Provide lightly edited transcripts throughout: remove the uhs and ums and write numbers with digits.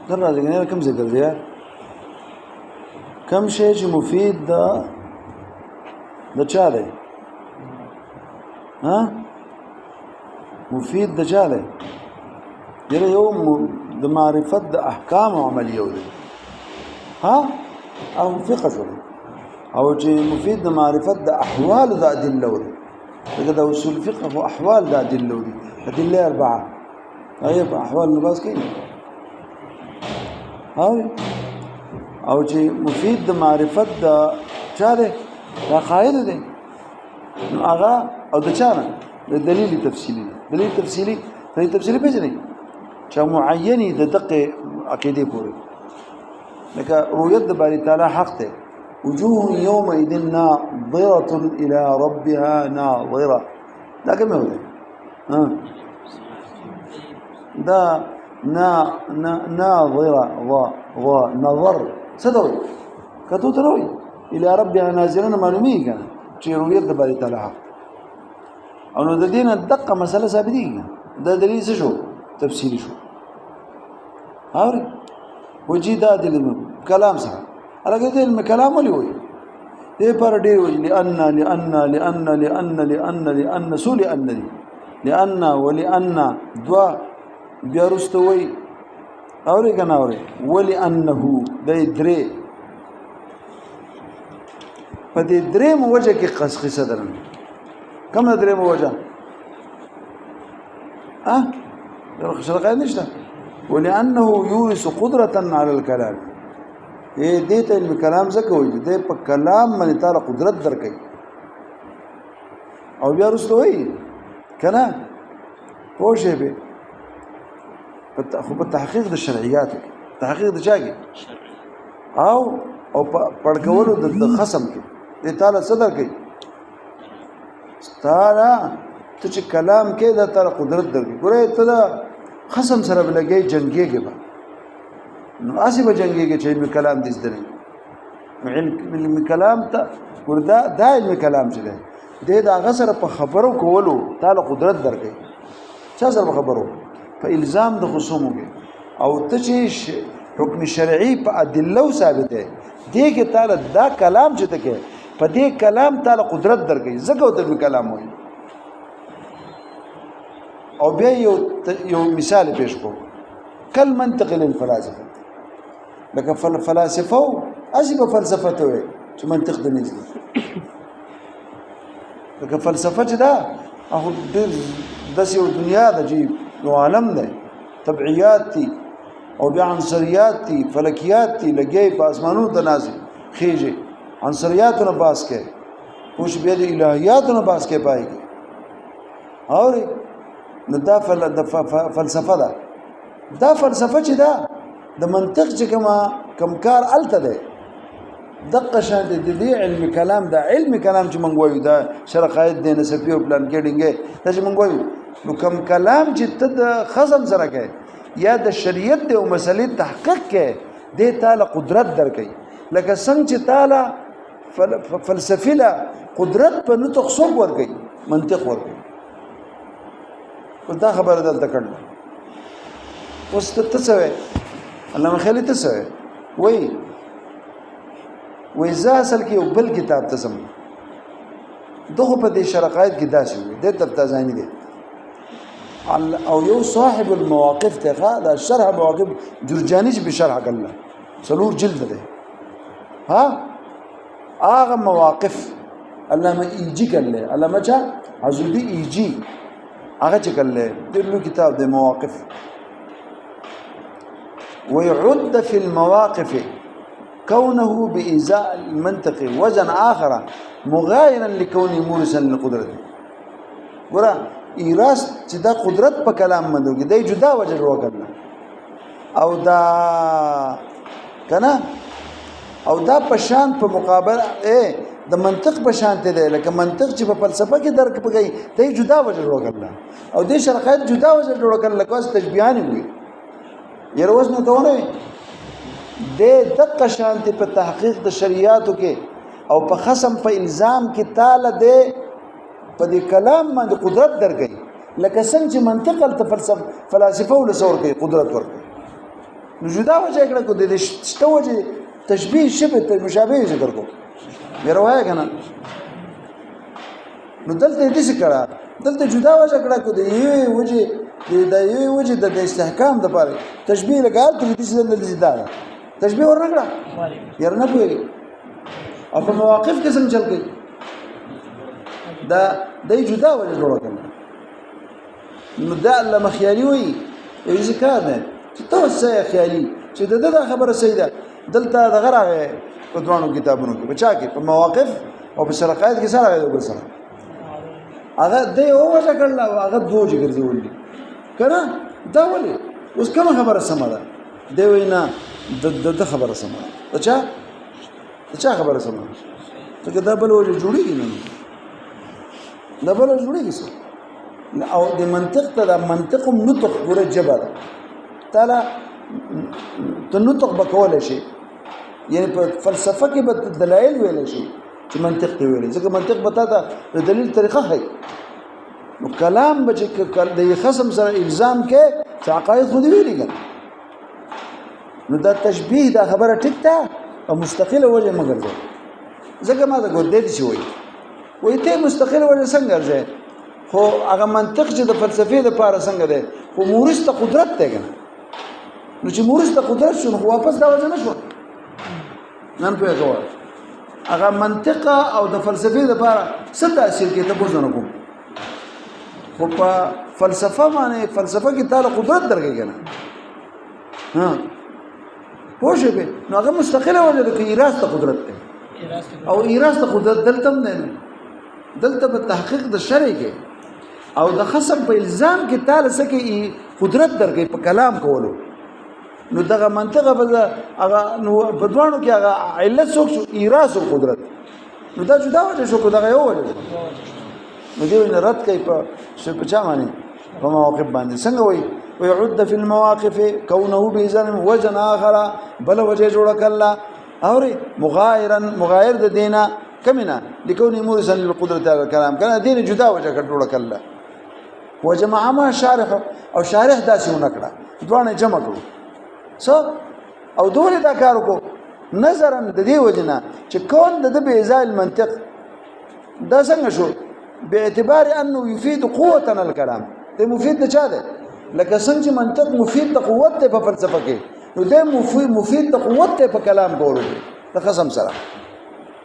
در راځي کنه کوم ذکر دی کوم شی چې مفید د چا دی ها مفید د چا دی یره یو د معرفت د احکام عملیو دی ها او فقه شو او چې مفید د معرفت د احوال د ادله دی دغه د اصول فقه او احوال د ادله دی ادله اربعه ايوه احوال نباس کې او چې مفید د معرفت د چاره دا قاعد دی نو هغه او د چاره د دلیل تفصیلی پیژنې چې معینی د دقه عقیده پورې لکه رؤیت د باری تعالی حق ته وجوه يومئذ ناظرة الى ربها ناظرة دا کوم دی دا ناظرة نظر صدوي كتو تروي الى ربها ناظرين معلومي كان چې رؤيت د باري تعالی او نو د دین دقه مسله ثابتي دا دلیل څه شو تفصیلی شو اور وجدا دلیل کلام سره هغه د علم کلام ولي وي دې پر ډیر وي لان سول لان ولان دوا بیا رستوي اوري کنه اوري ولانه د درې په دې درې موجه کې قصه درنه کوم درې موجه شرقه نشته ولانه يورث قدره على الكلام دې ته علم کلام زکه وي دې په کلام باندې تعالی قدرت درکې او بیا رستوي کنه پوښې به خو په تحقیق د شرعیات تحقیق د چاګي او پړکولو د خصم کې د تعالی صدر کوي ستاره ته چې کلام کې د تعالی قدرت درکې ګوره ته د خصم سره بلګي جنگيږي به نو اسی به جنگيږي چې علم کلام دې زده علم کلام ته وردا د علم کلام چې ده د غسر په خبرو کولو تعالی قدرت درکې چا سره خبرو په الزام د خصومو کې او ته چې حکم شرعي په ادله ثابت دی دې کې تعالی دا کلام چې ته کې په دې کلام تعالی قدرت درکې زګو د کلام وایي او بیا یو مثال پیش کو کل منطق للفلاسفه لکه فلسفه اسی په فلسفه ته وي چې منطق د نږدې لکه فلسفه چې دا هغه د یو دنیا د جیب نو عالم دی طبعیات دي او بیا عنصریات دي فلکیات دي لګي په اسمانونو ته نازل خيږي عنصریاتونه باس کې خوش بیا د الهیاتونه باس کې پایږي اور دا فلسفه ده دا فلسفه چې ده د منطق چې کم کار الته ده دقه شان د دې علم کلام دا علم کلام چې مونږ وایو دا شرقایت د نسبی او پلان کېډینګ دا چې مونږ وایو نو کم کلام چې ته د خصم سره کوي یا د شریعت د مسلې تحقیق کوي د تعالی قدرت درکې لکه څنګه چې تعالی فلسفي لا قدرت په نطق څوک ورکې منطق ورکې دا خبره دلته کړل اوس ته څه وای علامه خلیل ته څه وای وإذا اصل کې یو بل کتاب ته سم دغه په دې شرقایت کې داسې وي د تبتازانی دي او یو صاحب المواقف ته دا شرح مواقف جرجاني چې بشرح کړل سلور جلد ده ها هغه مواقف علامه ایجی کړل علامه چا عزودی ایجی هغه چې کړل دغه کتاب د مواقف ويعد في المواقف كونه بإزاء المنطق وزن آخر مغايرا لكونه مورثا للقدرة ګوره ایراس چې دا قدرت په کلام باندې کې دی جدا وجه وکړه او دا کنه او دا په شان په مقابله د منطق په شان ته دی لکه منطق چې په فلسفه کې درک پګي دی جدا وجه وکړه او د شرقایت جدا وجه وکړه لکه واس تشبیهان وي یره وزن ته ونه د دقه شانتي په تحقیق د شریعتو کې او په خصم په الزام کې تعالی دې په دې کلام باندې قدرت درکړي لکه څنګه چې منطق ته فلسفه ول سور کوي قدرت ورکړي نو جدا وجه کړه کو دې شته وجه تشبیه شبه مشابه ذکر کو بیروای کنه نو دلته دې څه کړه دلته جدا وجه کړه کو دې وجه دې وجه د استحکام د پاره تشبیه لګال ته دې څه دلته زیاده تشبیه ورنکړه ير نه پوي او په مواقف کې څنګه چل کوي دا د جدا وجه جوړ کړل نو دا لما خیالي وي ذکر نه چې توسه خیالي چې دا خبره سیده دلته د غراغه په دوانو کتابونو کې بچا کې په مواقف او په سرقایت کې سره غوډ سره هغه د یو وجه کړل هغه دوج ګرځول دي کنه دا ولي اوس کوم خبره سم ده دی وینا د خبره سم ده چا خبره سم ده څنګه دا بل وجه جوړیږي نه دا بل جوړیږي او د منطق ته د منطق نطق ګره جبر تعالی ته نطق بکول شي یعنی په فلسفه کې به دلایل ویل شي چې منطق دی ویل ځکه منطق بتا دا د دلیل طریقه هي نو کلام به چې د خصم سره الزام کې چې عقاید خو دی ویلي نو دا تشبیه دا خبره ټیک ده او مستقله وجه مگر ده ځکه ما دا ګور دې شي وای ته مستقله وجه څنګه ده خو هغه منطق چې د فلسفې لپاره څنګه ده خو مورث ته قدرت ده کنه نو چې مورث ته قدرت شو نو واپس دا وجه نشو نن په کوه هغه منطق او د فلسفې لپاره څه تاثیر کوي ته بوزنه کوم خو په فلسفه باندې فلسفه کې تعالی قدرت درکې کنه ها پوښې به نو هغه مستقله وجه ده کې ایراث ته قدرت ده او ایراث ته قدرت دلته نه دلته په تحقیق د شرع کې او د خصم په الزام کې تعالی سکه قدرت درکې په کلام کولو نو دغه منطقه په هغه نو په دوانو کې هغه علت څوک شو ایراث او قدرت نو دا جدا وجه شو کو دغه یو وجه نو دی نه رد کوي په څه په چا باندې په مواقف باندې څنګه وي ويعد في المواقف كونه بإذن وجن آخر بل وجه جوړ کړه اور مغایر د دینه کمنه لكونه مورثا للقدرة على الكلام کنه دین جدا وجه جوړ کړه وجمع ما شارح او شارح داسې ونکړه دوانه جمع کړو سو او دوله دا کار کو نظرا د دې وجنه چې کون د بإزاء المنطق دا څنګه شو باعتبار انه يفيد قوه الكلام ده مفيد نه چا ده لکه څنګه چې منطق مفید د قوت ته په فلسفه کې نو ده مفید د قوت ته په کلام کولو ده قسم سره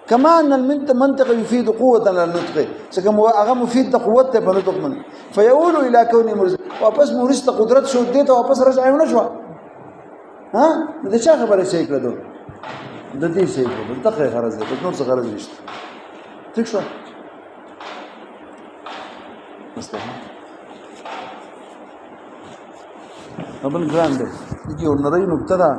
كما ان المنطق يفيد قوه النطق څنګه هغه مفید د قوت ته په نطق من فيقول الى كون مرز واپس مورث ته قدرت شو دي ته واپس رجع نه شو ها د چا خبره شي کړو د دې شي کړو دغه غرض ده نور څه غرض نشته ٹھیک شو مستحيل ابن ګران دی چې ورنري نقطه ده